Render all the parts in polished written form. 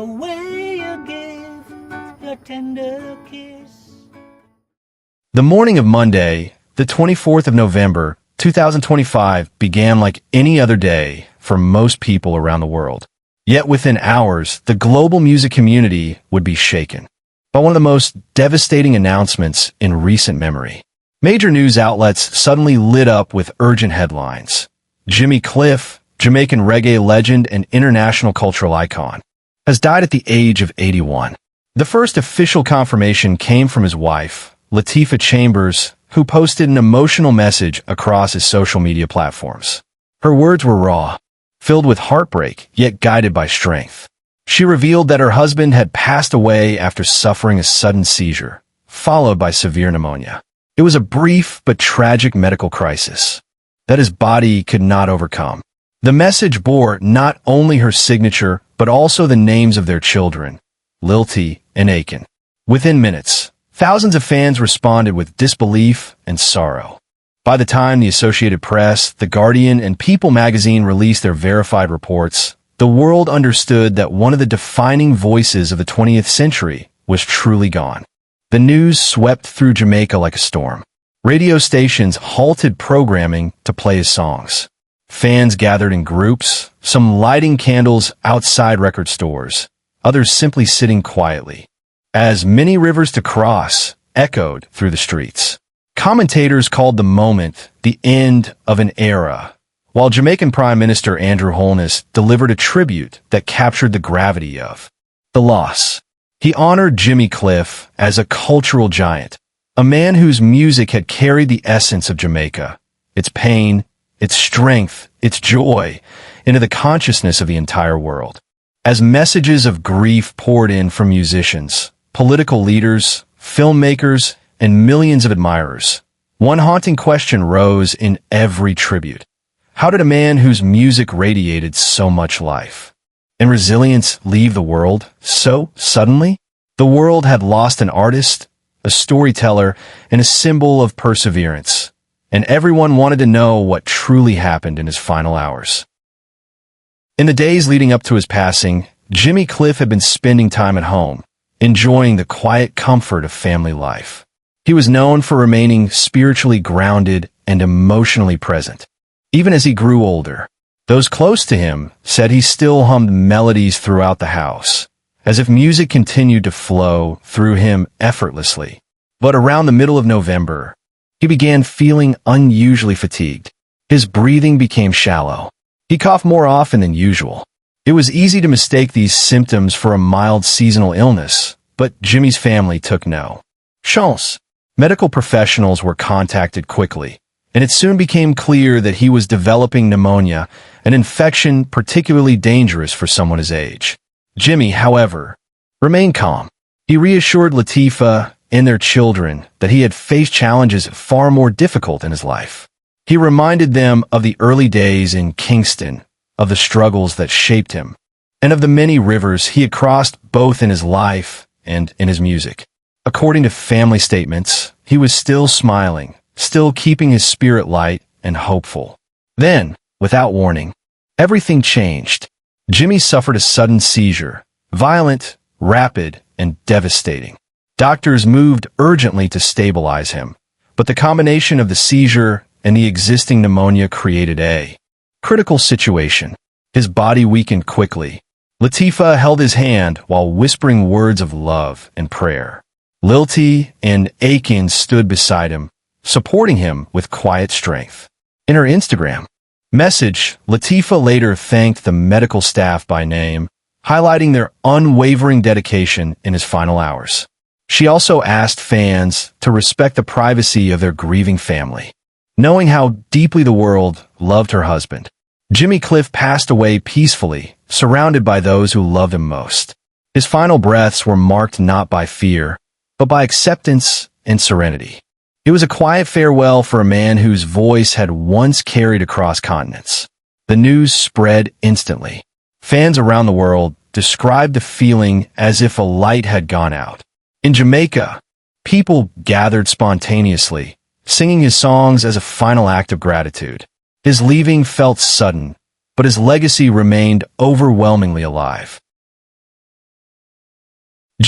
the way you give your tender kiss. The morning of Monday, the 24th of November, 2025, began like any other day for most people around the world. Yet within hours, the global music community would be shaken by one of the most devastating announcements in recent memory. Major news outlets suddenly lit up with urgent headlines. Jimmy Cliff, Jamaican reggae legend and international cultural icon, has died at the age of 81. The first official confirmation came from his wife, Latifah Chambers, who posted an emotional message across his social media platforms. Her words were raw, filled with heartbreak, yet guided by strength. She revealed that her husband had passed away after suffering a sudden seizure, followed by severe pneumonia. It was a brief but tragic medical crisis that his body could not overcome. The message bore not only her signature, but also the names of their children, Lilty and Aiken. Within minutes, thousands of fans responded with disbelief and sorrow. By the time the Associated Press, The Guardian, and People magazine released their verified reports, the world understood that one of the defining voices of the 20th century was truly gone. The news swept through Jamaica like a storm. Radio stations halted programming to play his songs. Fans gathered in groups, some lighting candles outside record stores, others simply sitting quietly, as "Many Rivers to Cross" echoed through the streets. Commentators called the moment the end of an era, while Jamaican Prime Minister Andrew Holness delivered a tribute that captured the gravity of the loss. He honored Jimmy Cliff as a cultural giant, a man whose music had carried the essence of Jamaica, its pain, its strength, its joy, into the consciousness of the entire world. As messages of grief poured in from musicians, political leaders, filmmakers, and millions of admirers, one haunting question rose in every tribute. How did a man whose music radiated so much life and resilience leave the world so suddenly? The world had lost an artist, a storyteller, and a symbol of perseverance, and everyone wanted to know what truly happened in his final hours. In the days leading up to his passing, Jimmy Cliff had been spending time at home, enjoying the quiet comfort of family life. He was known for remaining spiritually grounded and emotionally present. Even as he grew older, those close to him said he still hummed melodies throughout the house, as if music continued to flow through him effortlessly. But around the middle of November, he began feeling unusually fatigued. His breathing became shallow. He coughed more often than usual. It was easy to mistake these symptoms for a mild seasonal illness, but Jimmy's family took no chance. Medical professionals were contacted quickly, and it soon became clear that he was developing pneumonia, an infection particularly dangerous for someone his age. Jimmy, however, remained calm. He reassured Latifah and their children that he had faced challenges far more difficult in his life. He reminded them of the early days in Kingston, of the struggles that shaped him, and of the many rivers he had crossed both in his life and in his music. According to family statements, he was still smiling, still keeping his spirit light and hopeful. Then, without warning, everything changed. Jimmy suffered a sudden seizure, violent, rapid, and devastating. Doctors moved urgently to stabilize him, but the combination of the seizure and the existing pneumonia created a critical situation. His body weakened quickly. Latifah held his hand while whispering words of love and prayer. Lilty and Aiken stood beside him, supporting him with quiet strength. In her Instagram message, Latifah later thanked the medical staff by name, highlighting their unwavering dedication in his final hours. She also asked fans to respect the privacy of their grieving family, knowing how deeply the world loved her husband. Jimmy Cliff passed away peacefully, surrounded by those who loved him most. His final breaths were marked not by fear, but by acceptance and serenity. It was a quiet farewell for a man whose voice had once carried across continents. The news spread instantly. Fans around the world described the feeling as if a light had gone out. In Jamaica, people gathered spontaneously, singing his songs as a final act of gratitude. His leaving felt sudden, but his legacy remained overwhelmingly alive.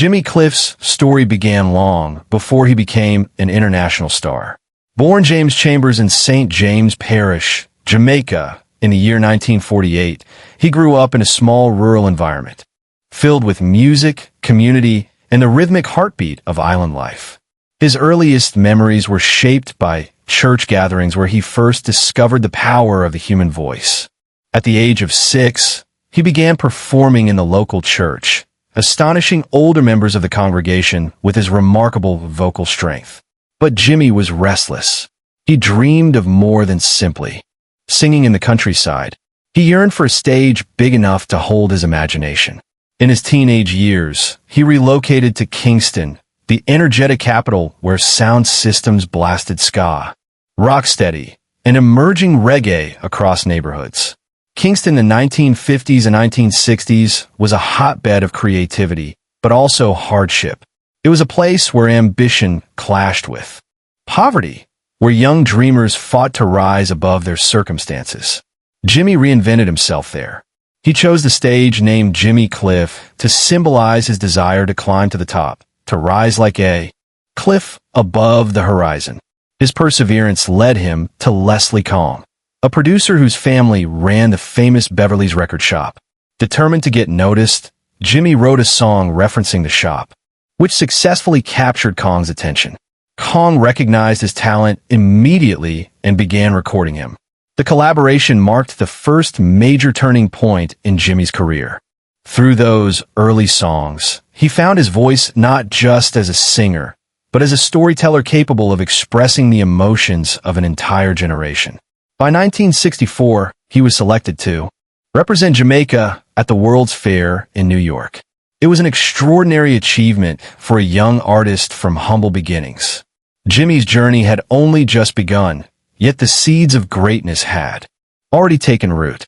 Jimmy Cliff's story began long before he became an international star. Born James Chambers in St. James Parish, Jamaica, in the year 1948, he grew up in a small rural environment, filled with music, community, and the rhythmic heartbeat of island life. His earliest memories were shaped by church gatherings where he first discovered the power of the human voice. At the age of 6, he began performing in the local church, astonishing older members of the congregation with his remarkable vocal strength. But Jimmy was restless. He dreamed of more than simply singing in the countryside. He yearned for a stage big enough to hold his imagination. In his teenage years, he relocated to Kingston, the energetic capital where sound systems blasted ska, rocksteady, and emerging reggae across neighborhoods. Kingston in the 1950s and 1960s was a hotbed of creativity, but also hardship. It was a place where ambition clashed with poverty, where young dreamers fought to rise above their circumstances. Jimmy reinvented himself there. He chose the stage named Jimmy Cliff to symbolize his desire to climb to the top, to rise like a cliff above the horizon. His perseverance led him to Leslie Calm, a producer whose family ran the famous Beverly's record shop. Determined to get noticed, Jimmy wrote a song referencing the shop, which successfully captured Kong's attention. Kong recognized his talent immediately and began recording him. The collaboration marked the first major turning point in Jimmy's career. Through those early songs, he found his voice not just as a singer, but as a storyteller capable of expressing the emotions of an entire generation. By 1964, he was selected to represent Jamaica at the World's Fair in New York. It was an extraordinary achievement for a young artist from humble beginnings. Jimmy's journey had only just begun, yet the seeds of greatness had already taken root.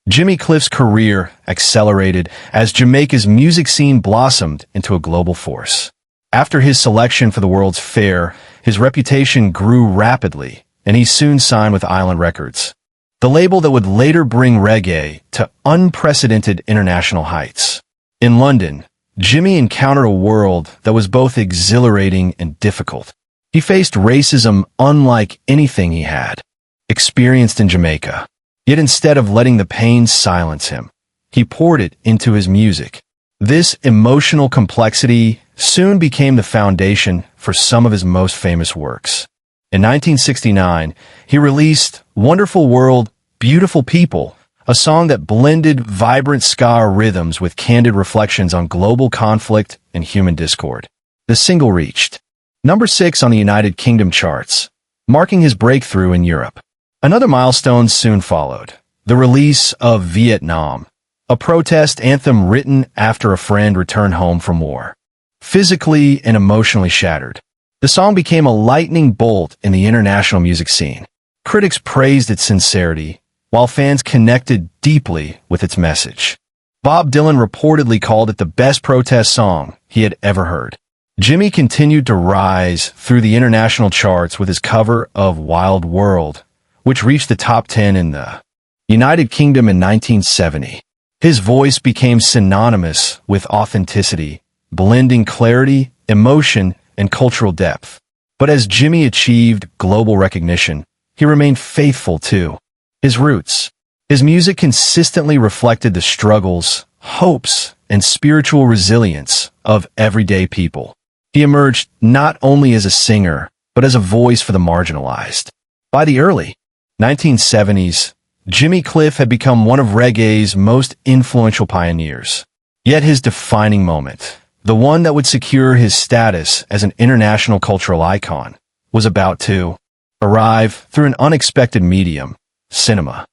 Jimmy Cliff's career accelerated as Jamaica's music scene blossomed into a global force. After his selection for the World's Fair, his reputation grew rapidly, and he soon signed with Island Records, the label that would later bring reggae to unprecedented international heights. In London, Jimmy encountered a world that was both exhilarating and difficult. He faced racism unlike anything he had experienced in Jamaica. Yet instead of letting the pain silence him, he poured it into his music. This emotional complexity soon became the foundation for some of his most famous works. In 1969, he released Wonderful World, Beautiful People, a song that blended vibrant ska rhythms with candid reflections on global conflict and human discord. The single reached number 6 on the United Kingdom charts, marking his breakthrough in Europe. Another milestone soon followed, the release of Vietnam, a protest anthem written after a friend returned home from war. Physically and emotionally shattered, the song became a lightning bolt in the international music scene. Critics praised its sincerity, while fans connected deeply with its message. Bob Dylan reportedly called it the best protest song he had ever heard. Jimmy continued to rise through the international charts with his cover of Wild World, which reached the top 10 in the United Kingdom in 1970. His voice became synonymous with authenticity, blending clarity, emotion, and cultural depth. But as Jimmy achieved global recognition, he remained faithful to his roots. His music consistently reflected the struggles, hopes, and spiritual resilience of everyday people. He emerged not only as a singer, but as a voice for the marginalized. By the early 1970s, Jimmy Cliff had become one of reggae's most influential pioneers. Yet his defining moment, the one that would secure his status as an international cultural icon, was about to arrive through an unexpected medium, cinema.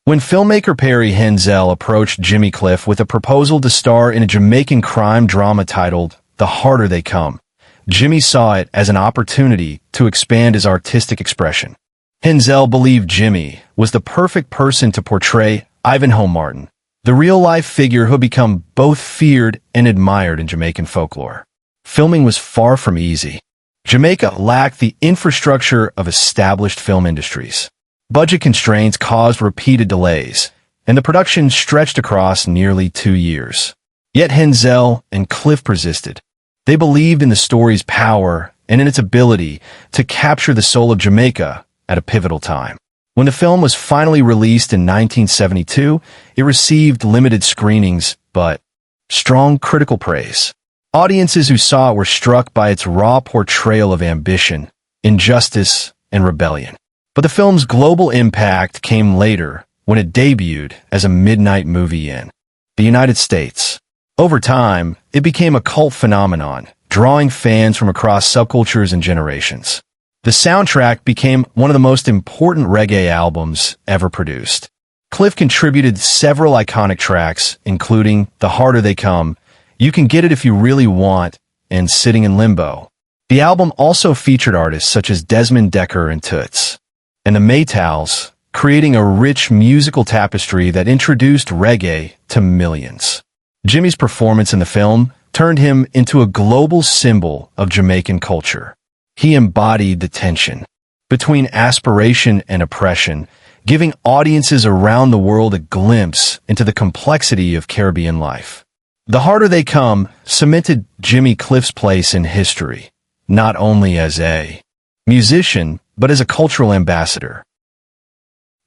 When filmmaker Perry Henzell approached Jimmy Cliff with a proposal to star in a Jamaican crime drama titled The Harder They Come, Jimmy saw it as an opportunity to expand his artistic expression. Henzell believed Jimmy was the perfect person to portray Ivanhoe Martin, the real-life figure who had become both feared and admired in Jamaican folklore. Filming was far from easy. Jamaica lacked the infrastructure of established film industries. Budget constraints caused repeated delays, and the production stretched across nearly 2 years. Yet Henzel and Cliff persisted. They believed in the story's power and in its ability to capture the soul of Jamaica at a pivotal time. When the film was finally released in 1972, it received limited screenings, but strong critical praise. Audiences who saw it were struck by its raw portrayal of ambition, injustice, and rebellion. But the film's global impact came later when it debuted as a midnight movie in the United States. Over time, it became a cult phenomenon, drawing fans from across subcultures and generations. The soundtrack became one of the most important reggae albums ever produced. Cliff contributed several iconic tracks, including The Harder They Come, You Can Get It If You Really Want, and Sitting in Limbo. The album also featured artists such as Desmond Dekker and Toots, and the Maytals, creating a rich musical tapestry that introduced reggae to millions. Jimmy's performance in the film turned him into a global symbol of Jamaican culture. He embodied the tension between aspiration and oppression, giving audiences around the world a glimpse into the complexity of Caribbean life. The Harder They Come cemented Jimmy Cliff's place in history, not only as a musician, but as a cultural ambassador.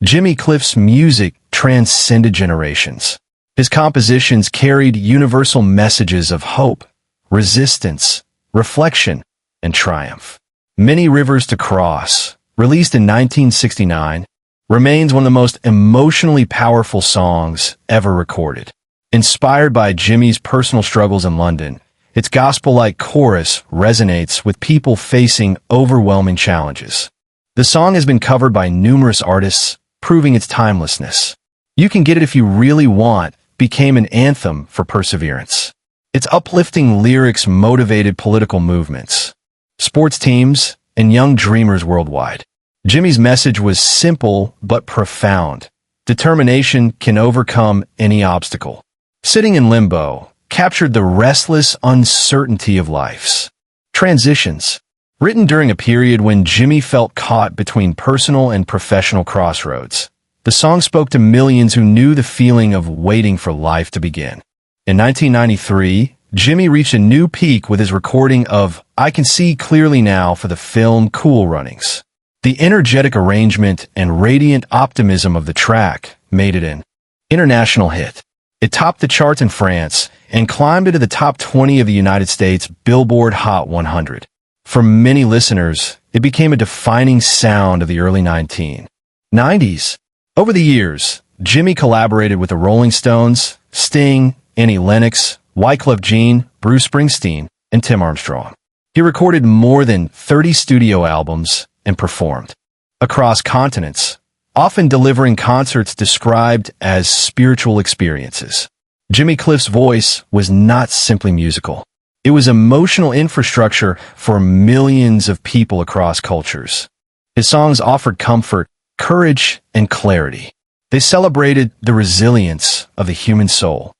Jimmy Cliff's music transcended generations. His compositions carried universal messages of hope, resistance, reflection, and triumph. Many Rivers to Cross, released in 1969, remains one of the most emotionally powerful songs ever recorded. Inspired by Jimmy's personal struggles in London, its gospel-like chorus resonates with people facing overwhelming challenges. The song has been covered by numerous artists, proving its timelessness. You Can Get It If You Really Want became an anthem for perseverance. Its uplifting lyrics motivated political movements, sports teams, and young dreamers worldwide. Jimmy's message was simple but profound. Determination can overcome any obstacle. Sitting in Limbo captured the restless uncertainty of life's transitions. Written during a period when Jimmy felt caught between personal and professional crossroads, the song spoke to millions who knew the feeling of waiting for life to begin. In 1993, Jimmy reached a new peak with his recording of I Can See Clearly Now for the film Cool Runnings. The energetic arrangement and radiant optimism of the track made it an international hit. It topped the charts in France and climbed into the top 20 of the United States Billboard Hot 100. For many listeners, it became a defining sound of the early 1990s. Over the years, Jimmy collaborated with the Rolling Stones, Sting, Annie Lennox, Wyclef Jean, Bruce Springsteen, and Tim Armstrong. He recorded more than 30 studio albums and performed across continents, often delivering concerts described as spiritual experiences. Jimmy Cliff's voice was not simply musical. It was emotional infrastructure for millions of people across cultures. His songs offered comfort, courage, and clarity. They celebrated the resilience of the human soul.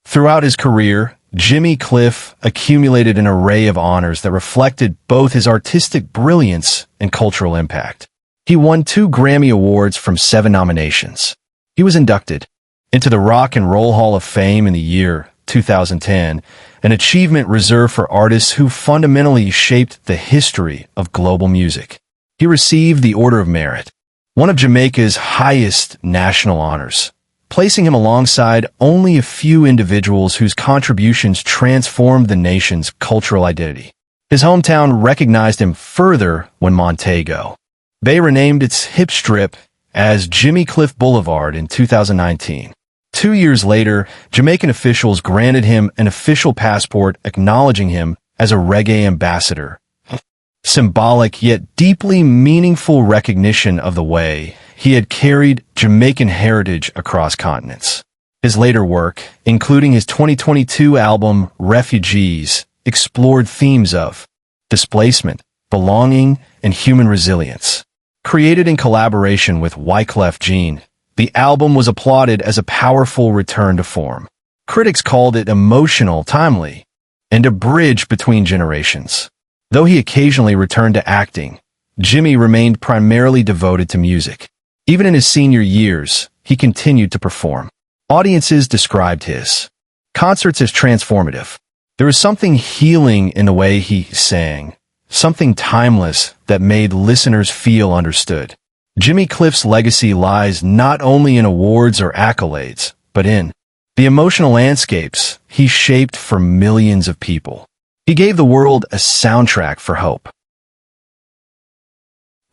Throughout his career, Jimmy Cliff accumulated an array of honors that reflected both his artistic brilliance and cultural impact. He won 2 Grammy Awards from 7 nominations. He was inducted into the Rock and Roll Hall of Fame in the year 2010, an achievement reserved for artists who fundamentally shaped the history of global music. He received the Order of Merit, one of Jamaica's highest national honors, placing him alongside only a few individuals whose contributions transformed the nation's cultural identity. His hometown recognized him further when Montego Bay renamed its hip strip as Jimmy Cliff Boulevard in 2019. 2 years later, Jamaican officials granted him an official passport acknowledging him as a reggae ambassador. Symbolic yet deeply meaningful recognition of the way he had carried Jamaican heritage across continents. His later work, including his 2022 album Refugees, explored themes of displacement, belonging, and human resilience. Created in collaboration with Wyclef Jean, the album was applauded as a powerful return to form. Critics called it emotional, timely, and a bridge between generations. Though he occasionally returned to acting, Jimmy remained primarily devoted to music. Even in his senior years, he continued to perform. Audiences described his concerts as transformative. There was something healing in the way he sang, something timeless that made listeners feel understood. Jimmy Cliff's legacy lies not only in awards or accolades, but in the emotional landscapes he shaped for millions of people. He gave the world a soundtrack for hope.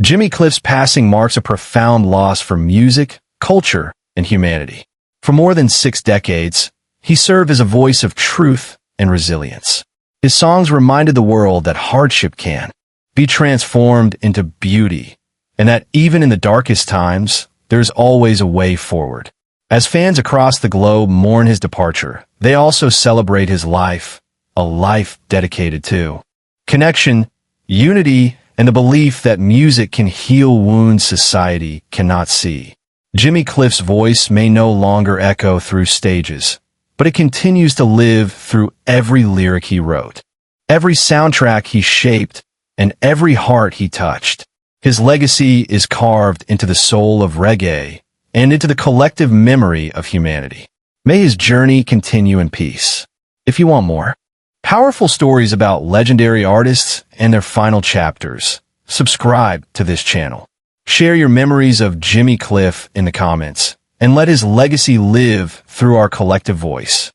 Jimmy Cliff's passing marks a profound loss for music, culture, and humanity. For more than 6 decades, he served as a voice of truth and resilience. His songs reminded the world that hardship can be transformed into beauty, and that even in the darkest times, there's always a way forward. As fans across the globe mourn his departure, they also celebrate his life, a life dedicated to connection, unity, and the belief that music can heal wounds society cannot see. Jimmy Cliff's voice may no longer echo through stages, but it continues to live through every lyric he wrote, every soundtrack he shaped, and every heart he touched. His legacy is carved into the soul of reggae and into the collective memory of humanity. May his journey continue in peace. If you want more powerful stories about legendary artists and their final chapters, subscribe to this channel. Share your memories of Jimmy Cliff in the comments, and let his legacy live through our collective voice.